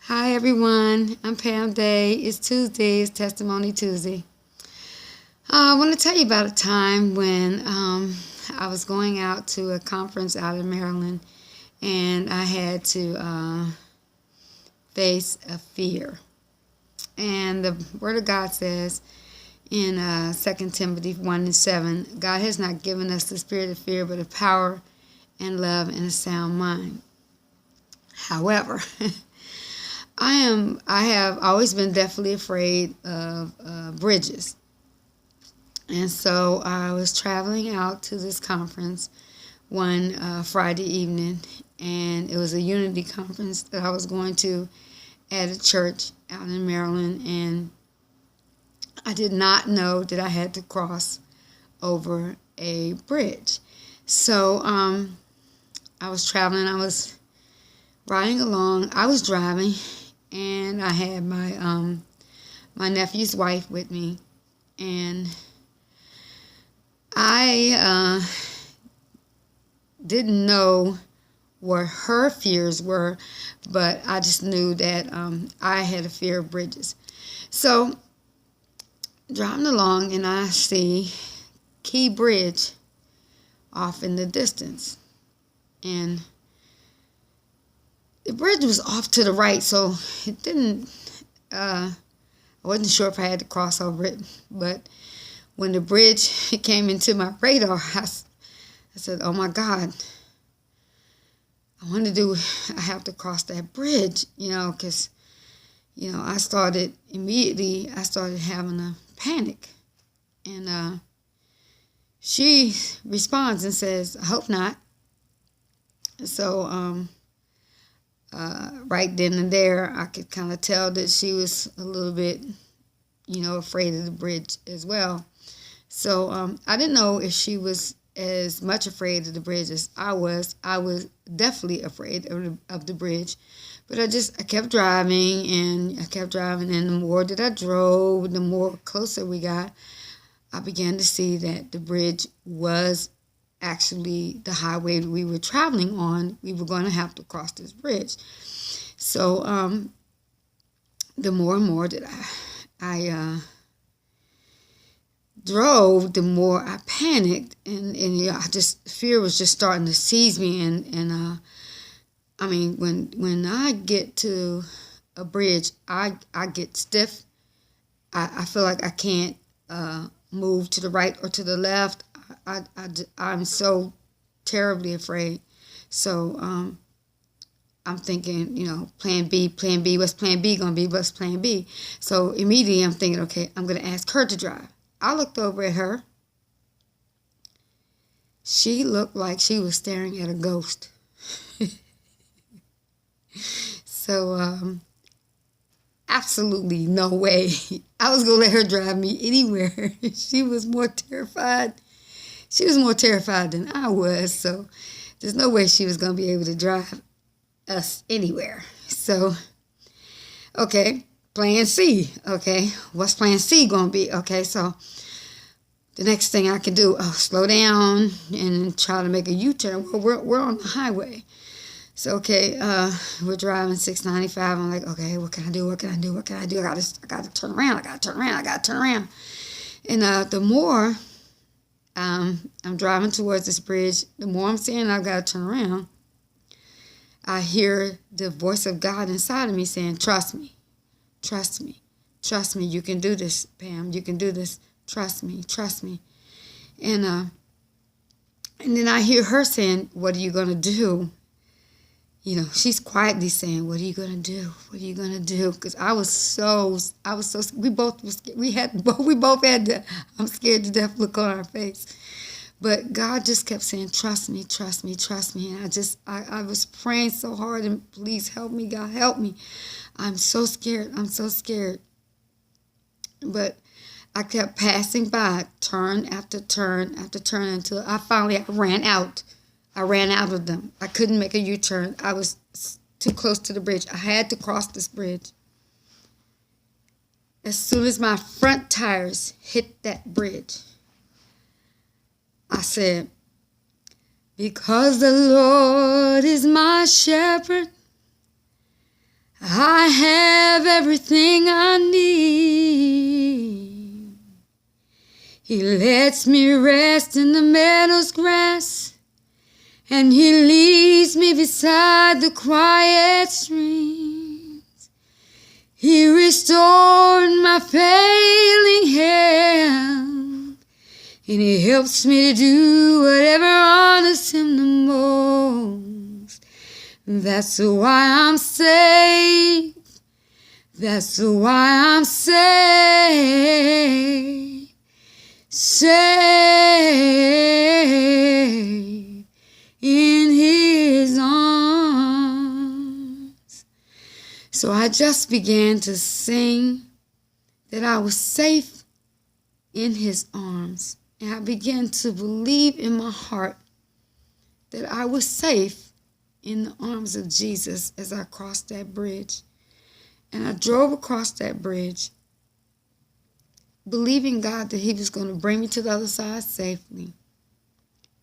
Hi everyone, I'm Pam Day. It's Tuesday, it's Testimony Tuesday. I want to tell you about a time when I was going out to a conference out in Maryland and I had to face a fear. And the Word of God says in 2 Timothy 1:7, God has not given us the spirit of fear, but of power and love and a sound mind. However, I have always been deathly afraid of bridges. And so I was traveling out to this conference one Friday evening, and it was a unity conference that I was going to at a church out in Maryland, and I did not know that I had to cross over a bridge. So I was traveling, I was riding along, I was driving, and I had my nephew's wife with me, and I didn't know what her fears were, but I just knew that I had a fear of bridges. So driving along, and I see Key Bridge off in the distance, and the bridge was off to the right, so it didn't. I wasn't sure if I had to cross over it, but when the bridge came into my radar, I said, "Oh my God, I have to cross that bridge," because I started having a panic, and she responds and says, "I hope not." So right then and there, I could kind of tell that she was a little bit, afraid of the bridge as well. So I didn't know if she was as much afraid of the bridge as I was. I was definitely afraid of the bridge. But I kept driving, and the more that I drove, the more closer we got, I began to see that the bridge was actually the highway we were traveling on. We were going to have to cross this bridge. So the more and more that I drove, the more I panicked, and fear was just starting to seize me, and I mean, when I get to a bridge, I get stiff. I feel like I can't move to the right or to the left. I'm so terribly afraid. So I'm thinking, plan B, what's plan B going to be? What's plan B? So immediately I'm thinking, okay, I'm going to ask her to drive. I looked over at her. She looked like she was staring at a ghost. So absolutely no way. I was going to let her drive me anywhere. She was more terrified. She was more terrified than I was. So there's no way she was going to be able to drive us anywhere. So, okay, plan C. Okay, what's plan C going to be? Okay, so the next thing I can do, slow down and try to make a U-turn. Well, we're on the highway. So, okay, we're driving 695. I'm like, okay, what can I do? I got to turn around. And the more I'm driving towards this bridge, the more I'm saying I've got to turn around, I hear the voice of God inside of me saying, trust me, you can do this, Pam, you can do this, trust me. And then I hear her saying, what are you going to do? She's quietly saying, what are you going to do? Because we both had the I'm scared to death look on our face. But God just kept saying, trust me. And I was praying so hard, and please help me, God, help me. I'm so scared. But I kept passing by, turn after turn, until I ran out. I ran out of them. I couldn't make a U-turn. I was too close to the bridge. I had to cross this bridge. As soon as my front tires hit that bridge, I said, because the Lord is my shepherd, I have everything I need. He lets me rest in the meadow's grass, and he leads me beside the quiet streams. He restored my failing health, and he helps me to do whatever honors him the most. That's why I'm safe. That's why I'm safe. Safe in his arms. So I just began to sing that I was safe in his arms. And I began to believe in my heart that I was safe in the arms of Jesus as I crossed that bridge. And I drove across that bridge, believing God that he was going to bring me to the other side safely.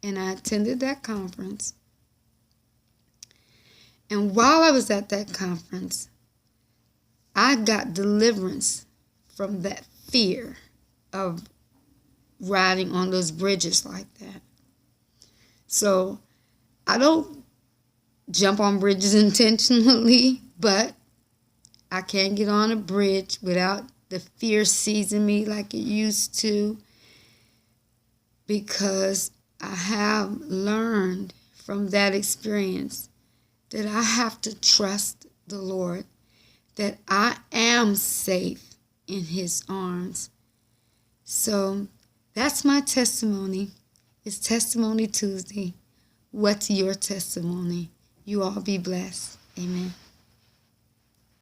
And I attended that conference. And while I was at that conference, I got deliverance from that fear of riding on those bridges like that. So I don't jump on bridges intentionally, but I can't get on a bridge without the fear seizing me like it used to, because I have learned from that experience that I have to trust the Lord, that I am safe in his arms. So that's my testimony. It's Testimony Tuesday. What's your testimony? You all be blessed. Amen.